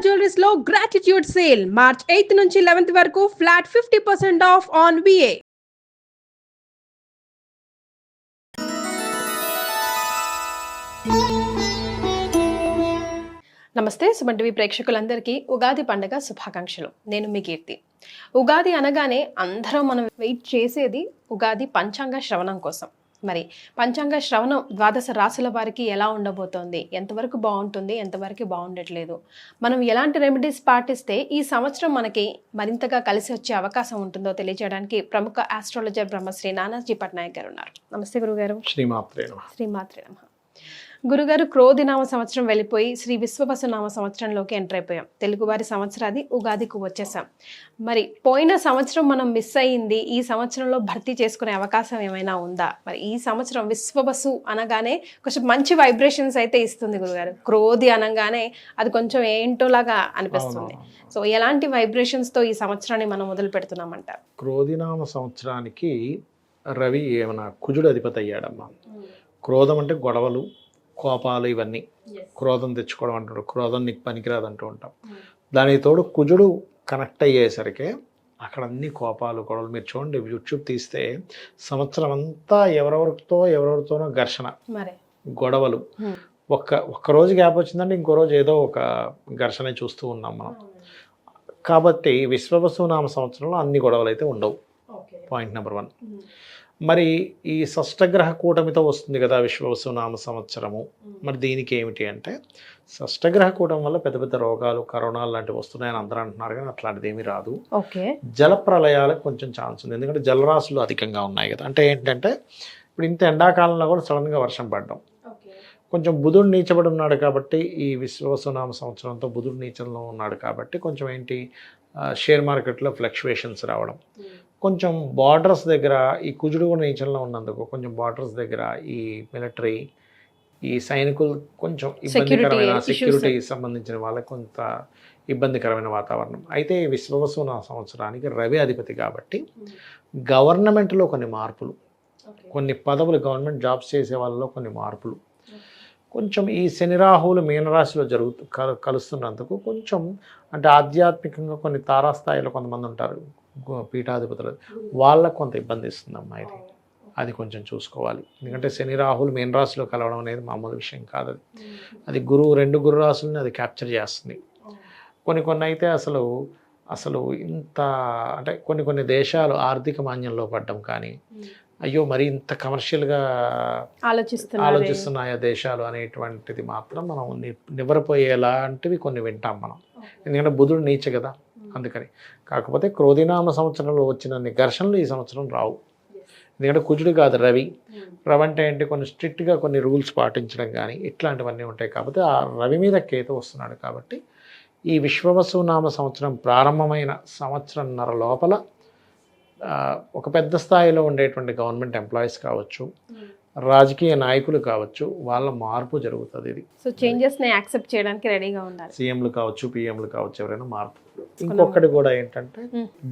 Jewelleries లో gratitude sale March 8 నుంచి 11 వరకు ఫ్లాట్ 50% ఆఫ్ ఆన్ విఏ. నమస్తే సుమన్ టీవీ ప్రేక్షకులందరికీ ఉగాది పండుగ శుభాకాంక్షలు. నేను మీ కీర్తి. ఉగాది అనగానే అందరం మనం వెయిట్ చేసేది ఉగాది పంచాంగ శ్రవణం కోసం. మరి పంచాంగ శ్రవణం ద్వాదశ రాశుల వారికి ఎలా ఉండబోతోంది, ఎంతవరకు బాగుంటుంది, ఎంతవరకు బాగుండట్లేదు, మనం ఎలాంటి రెమెడీస్ పాటిస్తే ఈ సంవత్సరం మనకి మరింతగా కలిసి వచ్చే అవకాశం ఉంటుందో తెలియజేయడానికి ప్రముఖ ఆస్ట్రాలజర్ బ్రహ్మశ్రీ నానాజీ పట్నాయక్ గారు ఉన్నారు. నమస్తే గురుగారు. శ్రీమాత్రే నమః. గురుగారు, క్రోధినామ సంవత్సరం వెళ్ళిపోయి శ్రీ విశ్వవసునామ సంవత్సరంలోకి ఎంటర్ అయిపోయాం. తెలుగువారి సంవత్సరాది ఉగాదికి వచ్చేసాం. మరి పోయిన సంవత్సరం మనం మిస్ అయ్యింది, ఈ సంవత్సరంలో భర్తీ చేసుకునే అవకాశం ఏమైనా ఉందా? మరి ఈ సంవత్సరం విశ్వవసు అనగానే కొంచెం మంచి వైబ్రేషన్స్ అయితే ఇస్తుంది గురుగారు. క్రోధి అనగానే అది కొంచెం ఏంటోలాగా అనిపిస్తుంది. సో ఎలాంటి వైబ్రేషన్స్తో ఈ సంవత్సరాన్ని మనం మొదలు పెడుతున్నామంటారు? క్రోధినామ సంవత్సరానికి రవి ఏమన్నా కుజుడు అధిపతి అయ్యాడమ్మా. క్రోధం అంటే గొడవలు, కోపాలు, ఇవన్నీ క్రోధం తెచ్చుకోవడం అంటాడు. క్రోధం నీకు పనికిరాదు అంటూ ఉంటాం. దానికి తోడు కుజుడు కనెక్ట్ అయ్యేసరికి అక్కడ అన్ని కోపాలు, గొడవలు. మీరు చూడండి, యూట్యూబ్ తీస్తే సంవత్సరం అంతా ఎవరెవరితోనో ఘర్షణ, గొడవలు. ఒక్క రోజు గ్యాప్ వచ్చిందంటే ఇంకో రోజు ఏదో ఒక ఘర్షణ చూస్తూ ఉన్నాం మనం. కాబట్టి విశ్వవసునామ సంవత్సరంలో అన్ని గొడవలు అయితే ఉండవు. Point number 1. మరి ఈ షష్టగ్రహ కూటమితో వస్తుంది కదా విశ్వవసునామ సంవత్సరము. మరి దీనికి ఏమిటి అంటే, షష్టగ్రహ కూటమి వల్ల పెద్ద పెద్ద రోగాలు, కరోనాలు లాంటివి వస్తున్నాయని అందరూ అంటున్నారు, కానీ అట్లాంటిది ఏమీ రాదు. జల ప్రళయాలకు కొంచెం ఛాన్స్ ఉంది, ఎందుకంటే జలరాశులు అధికంగా ఉన్నాయి కదా. అంటే ఏంటంటే ఇప్పుడు ఇంత ఎండాకాలంలో కూడా సడన్గా వర్షం పడడం. కొంచెం బుధుడు నీచబడి ఉన్నాడు కాబట్టి, ఈ విశ్వవసునామ సంవత్సరంతో బుధుడు నీచంలో ఉన్నాడు కాబట్టి కొంచెం ఏంటి, షేర్ మార్కెట్లో ఫ్లక్చువేషన్స్ రావడం, కొంచెం బార్డర్స్ దగ్గర ఈ కుజుడు కూడా నీచంలో ఉన్నందుకు కొంచెం బార్డర్స్ దగ్గర ఈ మిలిటరీ, ఈ సైనికులు కొంచెం ఇబ్బందికరమైన, సెక్యూరిటీ సంబంధించిన వాళ్ళకి కొంత ఇబ్బందికరమైన వాతావరణం. అయితే విశ్వవసున సంవత్సరానికి రవి అధిపతి కాబట్టి గవర్నమెంట్లో కొన్ని మార్పులు, కొన్ని పదవులు, గవర్నమెంట్ జాబ్స్ చేసే వాళ్ళలో కొన్ని మార్పులు, కొంచెం ఈ శని రాహువులు మీనరాశిలో కలుస్తున్నందుకు కొంచెం అంటే ఆధ్యాత్మికంగా కొన్ని తారాస్థాయిలో కొంతమంది ఉంటారు, పీఠాధిపతులు, వాళ్ళకు కొంత ఇబ్బంది ఇస్తుందమ్మా ఇది. అది కొంచెం చూసుకోవాలి. ఎందుకంటే శని రాహులు మీన రాశిలో కలవడం అనేది మామూలు విషయం కాదు. అది రెండు గురు రాశులని అది క్యాప్చర్ చేస్తుంది. కొన్ని అయితే అసలు ఇంత అంటే కొన్ని దేశాలు ఆర్థిక మాన్యంలో పడ్డం, కానీ అయ్యో మరి ఇంత కమర్షియల్గా ఆలోచిస్తున్నాయా దేశాలు అనేటువంటిది మాత్రం మనం నివ్వరపోయేలాంటివి కొన్ని వింటాం మనం. ఎందుకంటే బుధుడు నీచ కదా, అందుకని. కాకపోతే క్రోధినామ సంవత్సరంలో వచ్చిన ఘర్షణలు ఈ సంవత్సరం రావు. ఎందుకంటే కుజుడు కాదు, రవి. రవి అంటే ఏంటి, కొన్ని స్ట్రిక్ట్గా కొన్ని రూల్స్ పాటించడం కానీ ఇట్లాంటివన్నీ ఉంటాయి. కాబట్టి ఆ రవి మీద కేతు వస్తున్నాడు కాబట్టి ఈ విశ్వవసునామ సంవత్సరం ప్రారంభమైన సంవత్సరంన్నర లోపల ఒక పెద్ద స్థాయిలో ఉండేటువంటి గవర్నమెంట్ ఎంప్లాయీస్ కావచ్చు, రాజకీయ నాయకులు కావచ్చు, వాళ్ళ మార్పు జరుగుతుంది. ఇది సో చేంజెస్ని యాక్సెప్ట్ చేయడానికి రెడీగా ఉండాలి. సీఎంలు కావచ్చు, పిఎంలు కావచ్చు, ఎవరైనా మార్పు. ఇంకొకటి కూడా ఏంటంటే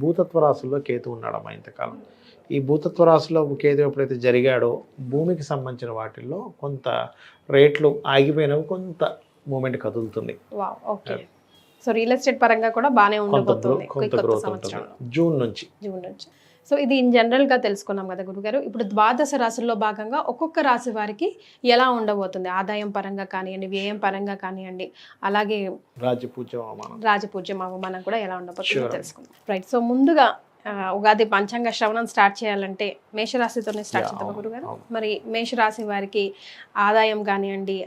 భూతత్వ రాశుల్లో కేతు ఉన్నాడమ్మా ఇంతకాలం. ఈ భూతత్వ రాశిలో కేతు ఎప్పుడైతే జరిగాడో భూమికి సంబంధించిన వాటిల్లో కొంత రేట్లు ఆగిపోయినవి, కొంత మూమెంట్ కదులుతుంది. సో రియల్ ఎస్టేట్ పరంగా కూడా బాగానే ఉండబోతుంది జూన్ నుంచి. సో ఇది ఇన్ జనరల్గా తెలుసుకున్నాం కదా గురుగారు. ఇప్పుడు ద్వాదశ రాశుల్లో భాగంగా ఒక్కొక్క రాశి వారికి ఎలా ఉండబోతుంది, ఆదాయం పరంగా కానివ్వండి, వ్యయం పరంగా కానివ్వండి, అలాగే రాజపూజ్యం అవమానం కూడా ఎలా ఉండబోతుందో తెలుసుకుందాం. రైట్. సో ముందుగా ఉగాది పంచాంగ శ్రవణం స్టార్ట్ చేయాలంటే మేషరాశితోనే స్టార్ట్ చేద్దాం గురుగారు. మరి మేషరాశి వారికి ఆదాయం కానివ్వండి,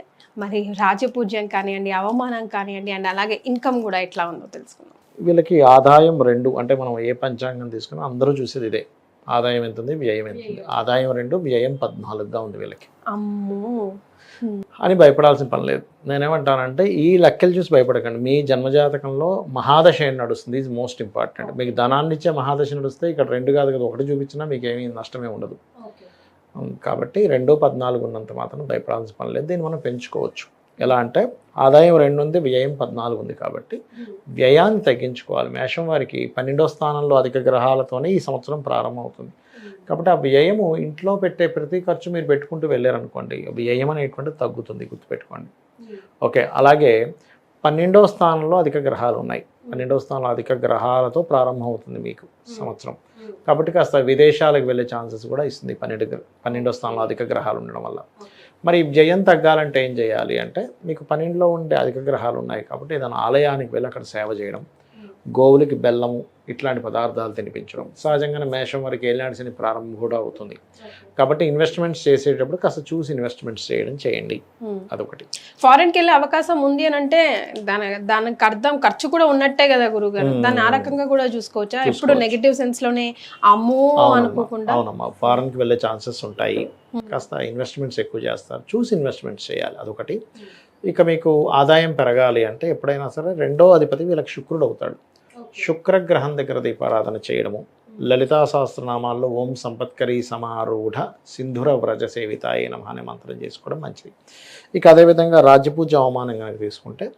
మరి రాజపూజ్యం కానివ్వండి, అవమానం కానివ్వండి, అండ్ అలాగే ఇన్కమ్ కూడా ఎట్లా ఉందో తెలుసుకుందాం. వీళ్ళకి ఆదాయం 2, అంటే మనం ఏ పంచాంగం తీసుకున్నా అందరూ చూసేది ఇదే. ఆదాయం ఎంత ఉంది, వ్యయం ఎంత ఉంది. ఆదాయం 2, వ్యయం 14గా ఉంది వీళ్ళకి. అని భయపడాల్సిన పని లేదు. నేనేమంటానంటే ఈ లెక్కలు చూసి భయపడకండి. మీ జన్మజాతకంలో మహాదశ నడుస్తుంది, ఈజ్ మోస్ట్ ఇంపార్టెంట్. మీకు ధనాన్ని ఇచ్చే మహాదశ నడుస్తే ఇక్కడ 2 కాదు కదా, 1 చూపించినా మీకు ఏమీ నష్టమే ఉండదు. కాబట్టి 2, 14 ఉన్నంత మాత్రం భయపడాల్సిన పని లేదు. దీన్ని మనం పెంచుకోవచ్చు. ఎలా అంటే ఆదాయం 2 ఉంది, వ్యయం 14 ఉంది. కాబట్టి వ్యయాన్ని తగ్గించుకోవాలి. మేషం వారికి 12వ స్థానంలో అధిక గ్రహాలతోనే ఈ సంవత్సరం ప్రారంభమవుతుంది. కాబట్టి ఆ వ్యయము, ఇంట్లో పెట్టే ప్రతి ఖర్చు మీరు పెట్టుకుంటూ వెళ్ళారనుకోండి, వ్యయం అనేటువంటిది తగ్గుతుంది, గుర్తుపెట్టుకోండి. ఓకే. అలాగే 12వ స్థానంలో అధిక గ్రహాలు ఉన్నాయి. 12వ స్థానంలో అధిక గ్రహాలతో ప్రారంభం అవుతుంది మీకు సంవత్సరం. కాబట్టి కాస్త విదేశాలకు వెళ్ళే ఛాన్సెస్ కూడా ఇస్తుంది 12వ స్థానంలో అధిక గ్రహాలు ఉండడం వల్ల. మరి జయం తగ్గాలంటే ఏం చేయాలి అంటే, మీకు 12లో ఉండే అధిక గ్రహాలు ఉన్నాయి కాబట్టి ఏదైనా ఆలయానికి వెళ్ళి అక్కడ సేవ చేయడం, గోవులకి బెల్లము ఇట్లాంటి పదార్థాలు తినిపించడం. సహజంగానే మేషం వరకు ఏలినాటి శని ప్రారంభం కూడా అవుతుంది కాబట్టి ఇన్వెస్ట్మెంట్స్ చేసేటప్పుడు కాస్త చూసి ఇన్వెస్ట్మెంట్స్ చేయండి. అదొకటి. ఫారెన్కి వెళ్ళే అవకాశం ఉంది అని అంటే దానికి అర్థం ఖర్చు కూడా ఉన్నట్టే కదా గురుగారు. దాన్ని ఆ రకంగా కూడా చూసుకోవచ్చా? ఎప్పుడు నెగిటివ్ సెన్స్ లోనే అమ్మో అనుకోకుండా. అవునమ్మా, ఫారెన్కి వెళ్ళే ఛాన్సెస్ ఉంటాయి. కాస్త ఇన్వెస్ట్మెంట్స్ ఎక్కువ చేస్తారు, చూసి ఇన్వెస్ట్మెంట్స్ చేయాలి. అదొకటి. ఇక మీకు ఆదాయం పెరగాలి అంటే ఎప్పుడైనా సరే 2వ అధిపతి వీళ్ళకి శుక్రుడు అవుతాడు. శుక్రగ్రహం దగ్గర దీపారాధన చేయడము, లలితా సహస్రనామాల్లో ఓం సంపత్కరీ సమారూఢ సింధుర వ్రజ సేవితాయ నమః అనే మంత్రం చేసుకోవడం మంచిది. ఇక అదేవిధంగా రాజ్యపూజ అవమానం కనుక తీసుకుంటే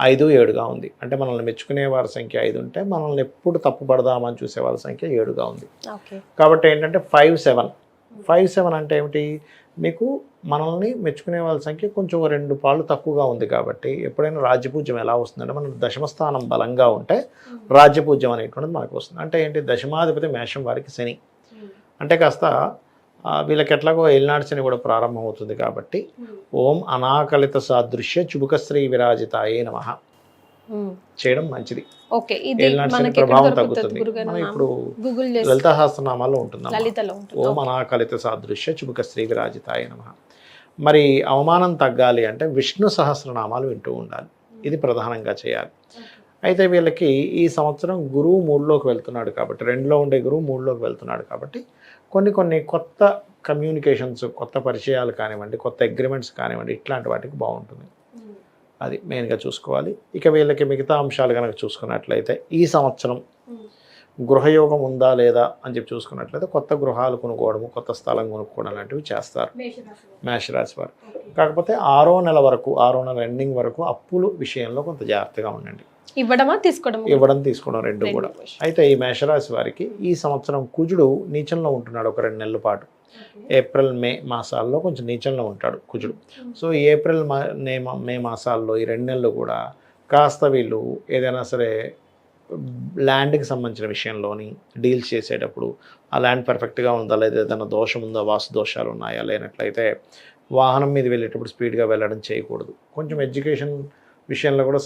5, 7గా ఉంది. అంటే మనల్ని మెచ్చుకునే వారి సంఖ్య 5 ఉంటే మనల్ని ఎప్పుడు తప్పు పడదామని చూసే వాళ్ళ సంఖ్య 7గా ఉంది. కాబట్టి ఏంటంటే 5, 7 అంటే ఏమిటి, మీకు మనల్ని మెచ్చుకునే వాళ్ళ సంఖ్య కొంచెం 2 పాళ్ళు తక్కువగా ఉంది. కాబట్టి ఎప్పుడైనా రాజ్యపూజ్యం ఎలా వస్తుందంటే, మనం దశమస్థానం బలంగా ఉంటే రాజ్యపూజ్యం అనేటువంటిది మనకు వస్తుంది. అంటే ఏంటి, దశమాధిపతి మేషం వారికి శని. అంటే కాస్త వీళ్ళకి ఎట్లాగో ఏలినాటి శని కూడా ప్రారంభం అవుతుంది కాబట్టి ఓం అనాకలిత సాదృశ్య చుబుకశ్రీ విరాజితాయే నమః చేయడం మంచిది. ఏలినాటి శని ప్రభావం తగ్గుతుంది. మనం ఇప్పుడు లలితా సహస్రనామాల్లో ఉంటుంది ఓం అనాకలిత సాదృశ్య చుబుకశ్రీ విరాజితాయ నమః. మరి అవమానం తగ్గాలి అంటే విష్ణు సహస్రనామాలు వింటూ ఉండాలి. ఇది ప్రధానంగా చేయాలి. అయితే వీళ్ళకి ఈ సంవత్సరం గురువు 3లోకి వెళ్తున్నాడు కాబట్టి, 2లో ఉండే గురువు 3లోకి వెళ్తున్నాడు కాబట్టి కొన్ని కొత్త కమ్యూనికేషన్స్, కొత్త పరిచయాలు కానివ్వండి, కొత్త అగ్రిమెంట్స్ కానివ్వండి, ఇట్లాంటి వాటికి బాగుంటుంది. అది మెయిన్గా చూసుకోవాలి. ఇక వీళ్ళకి మిగతా అంశాలు కనుక చూసుకున్నట్లయితే ఈ సంవత్సరం గృహయోగం ఉందా లేదా అని చెప్పి చూసుకున్నట్లయితే కొత్త గృహాలు కొనుక్కోవడము, కొత్త స్థలం కొనుక్కోవడం లాంటివి చేస్తారు మేషరాశి వారు. కాకపోతే 6వ నెల వరకు, 6వ నెల ఎండింగ్ వరకు అప్పులు విషయంలో కొంత జాగ్రత్తగా ఉండండి. ఇవ్వడం తీసుకోవడం 2 కూడా. అయితే ఈ మేషరాశి వారికి ఈ సంవత్సరం కుజుడు నీచంలో ఉంటున్నాడు ఒక 2 నెలల పాటు. ఏప్రిల్, మే మాసాల్లో కొంచెం నీచంలో ఉంటాడు కుజుడు. సో ఈ ఏప్రిల్, మే మాసాల్లో ఈ 2 నెలలు కూడా కాస్త వీళ్ళు ఏదైనా సరే ల్యాండ్కి సంబంధించిన విషయంలోని డీల్స్ చేసేటప్పుడు ఆ ల్యాండ్ పర్ఫెక్ట్గా ఉందా లేదా, ఏదైనా దోషం ఉందా, వాస్తు దోషాలు ఉన్నాయా, లేనట్లయితే వాహనం మీద వెళ్ళేటప్పుడు స్పీడ్గా వెళ్ళడం చేయకూడదు. కొంచెం ఎడ్యుకేషన్ విషయంలో కూడా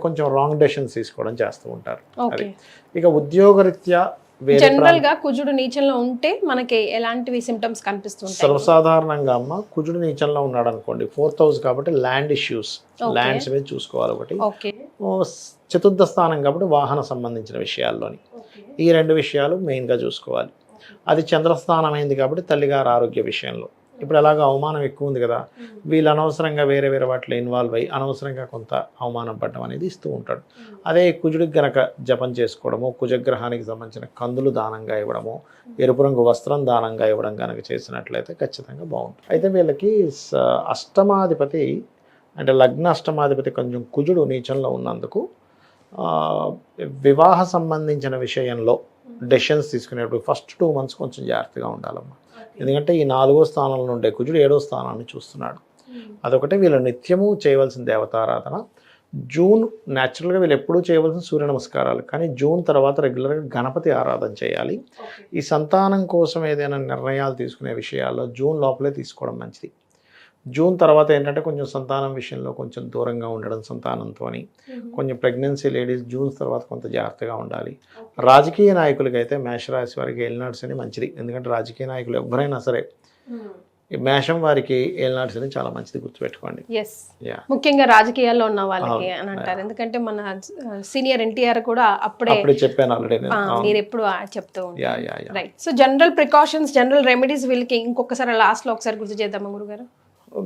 కొంచెం రాంగ్ డెసిషన్స్ తీసుకోవడం చేస్తూ ఉంటారు. అది. ఇక ఉద్యోగరీత్యా జనరల్ గా కుజుడు నీచంలో ఉంటే మనకి ఎలాంటివి సింప్టమ్స్ కనిపిస్తుంటాయి? సర్వసాధారణంగా అమ్మ కుజుడు నీచంలో ఉన్నాడు అనుకోండి, 4th హౌస్ కాబట్టి ల్యాండ్ ఇష్యూస్, ల్యాండ్స్ మీద చూసుకోవాలి ఒకటి. చతుర్థ స్థానం కాబట్టి వాహన సంబంధించిన విషయాల్లోని ఈ 2 విషయాలు మెయిన్గా చూసుకోవాలి. అది చంద్రస్థానం అయింది కాబట్టి తల్లిగారి ఆరోగ్య విషయంలో. ఇప్పుడు అలాగా అవమానం ఎక్కువ ఉంది కదా, వీళ్ళు అనవసరంగా వేరే వాటిలో ఇన్వాల్వ్ అయ్యి అనవసరంగా కొంత అవమానం పడడం అనేది ఇస్తూ ఉంటాడు. అదే కుజుడికి గనక జపం చేసుకోవడము, కుజగ్రహానికి సంబంధించిన కందులు దానంగా ఇవ్వడము, ఎరుపు రంగు వస్త్రం దానంగా ఇవ్వడం కనుక చేసినట్లయితే ఖచ్చితంగా బాగుంటుంది. అయితే వీళ్ళకి అష్టమాధిపతి అంటే లగ్న అష్టమాధిపతి కొంచెం కుజుడు నీచంలో ఉన్నందుకు వివాహ సంబంధించిన విషయంలో డెసిషన్స్ తీసుకునేటప్పుడు ఫస్ట్ 2 months కొంచెం జాగ్రత్తగా ఉండాలమ్మా. ఎందుకంటే ఈ 4వ స్థానంలో ఉండే కుజుడు 7వ స్థానాన్ని చూస్తున్నాడు. అదొకటి. వీళ్ళు నిత్యము చేయవలసిన దేవతారాధన. జూన్ న్యాచురల్గా వీళ్ళు ఎప్పుడూ చేయవలసిన సూర్య నమస్కారాలు, కానీ జూన్ తర్వాత రెగ్యులర్గా గణపతి ఆరాధన చేయాలి. ఈ సంతానం కోసం ఏదైనా నిర్ణయాలు తీసుకునే విషయాల్లో జూన్ లోపలే తీసుకోవడం మంచిది. జూన్ తర్వాత ఏంటంటే కొంచెం సంతానం విషయంలో కొంచెం దూరంగా ఉండడం, సంతానంతో కొంచెం ప్రెగ్నెన్సీ లేడీస్ జూన్ తర్వాత కొంత జాగ్రత్తగా ఉండాలి. రాజకీయ నాయకులకి అయితే మేషరాశి వారికి ఏలినాటి శని మంచిది. ఎందుకంటే రాజకీయ నాయకులు ఎవరైనా సరే మేషం వారికి ఏలినాటి శని చాలా మంచిది, గుర్తుపెట్టుకోండి. ముఖ్యంగా రాజకీయాల్లో ఉన్న వాళ్ళకి అని అంటారు. ఎందుకంటే మన సీనియర్ ఎన్టీఆర్ కూడా అప్పుడే చెప్పాను ఆల్రెడీ, మీరు ఎప్పుడు చెప్తూ ఉంటారు. Right. So general precautions, general remedies వీళ్ళకి ఇంకొకసారి లాస్ట్లో ఒకసారి గుర్తు చేద్దామా గురుగారు?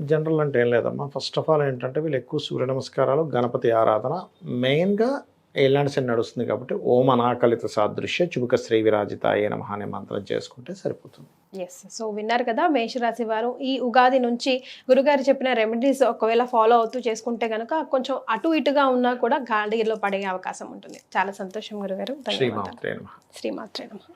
జనరల్ అంటే ఏం లేదమ్మా. ఫస్ట్ ఆఫ్ ఆల్ ఏంటంటే వీళ్ళు ఎక్కువ సూర్య నమస్కారాలు, గణపతి ఆరాధన, మెయిన్గా ఏలినాటి శని నడుస్తుంది కాబట్టి ఓం అనాకలిత సాదృశ్య చుబుక శ్రీ విరాజితాయ నమః అనే మంత్రం చేసుకుంటే సరిపోతుంది. సో విన్నారు కదా మేషరాశి వారు. ఈ ఉగాది నుంచి గురుగారు చెప్పిన రెమెడీస్ ఒకవేళ ఫాలో అవుతూ చేసుకుంటే కనుక కొంచెం అటు ఇటుగా ఉన్నా కూడా గాడిలో పడే అవకాశం ఉంటుంది. చాలా సంతోషం గురుగారు. శ్రీమాత్రే నమః. శ్రీమాత్రే నమః.